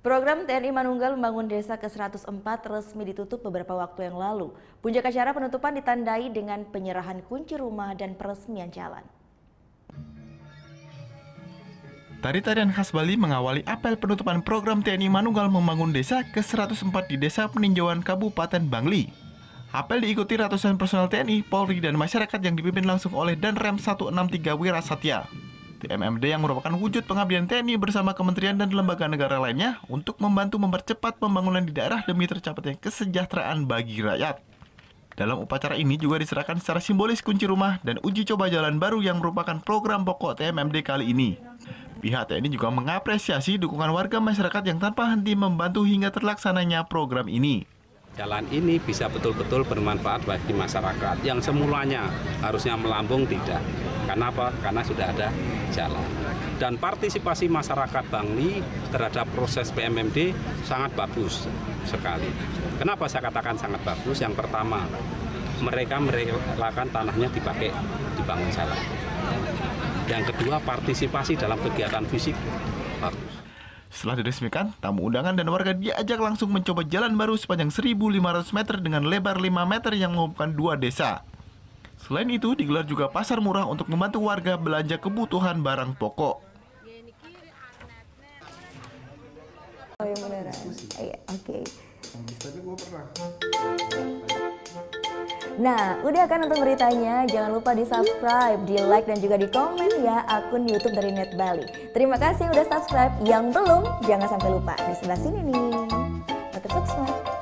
Program TNI Manunggal Membangun Desa ke-104 resmi ditutup beberapa waktu yang lalu. Puncak acara penutupan ditandai dengan penyerahan kunci rumah dan peresmian jalan. Tari-tarian khas Bali mengawali apel penutupan program TNI Manunggal Membangun Desa ke-104 di Desa Peninjauan Kabupaten Bangli. Apel diikuti ratusan personel TNI, Polri, dan masyarakat yang dipimpin langsung oleh Danrem 163 Wirasatya. TMMD yang merupakan wujud pengabdian TNI bersama kementerian dan lembaga negara lainnya untuk membantu mempercepat pembangunan di daerah demi tercapainya kesejahteraan bagi rakyat. Dalam upacara ini juga diserahkan secara simbolis kunci rumah dan uji coba jalan baru yang merupakan program pokok TMMD kali ini. Pihak TNI juga mengapresiasi dukungan warga masyarakat yang tanpa henti membantu hingga terlaksananya program ini. Jalan ini bisa betul-betul bermanfaat bagi masyarakat yang semulanya harusnya melambung tidak. Kenapa? Karena sudah ada jalan. Dan partisipasi masyarakat Bangli terhadap proses PMMD sangat bagus sekali. Kenapa saya katakan sangat bagus? Yang pertama, mereka merelakan tanahnya dipakai dibangun jalan. Yang kedua, partisipasi dalam kegiatan fisik bagus. Setelah diresmikan, tamu undangan dan warga diajak langsung mencoba jalan baru sepanjang 1.500 meter dengan lebar 5 meter yang menghubungkan dua desa. Selain itu, digelar juga pasar murah untuk membantu warga belanja kebutuhan barang pokok. Oh ya beneran? Iya, oke. Nah, udah kan nonton beritanya? Jangan lupa di-subscribe, di-like, dan juga di-komen ya akun YouTube dari Net Bali. Terima kasih udah subscribe. Yang belum, jangan sampai lupa. Di sebelah sini nih. Tetap subscribe.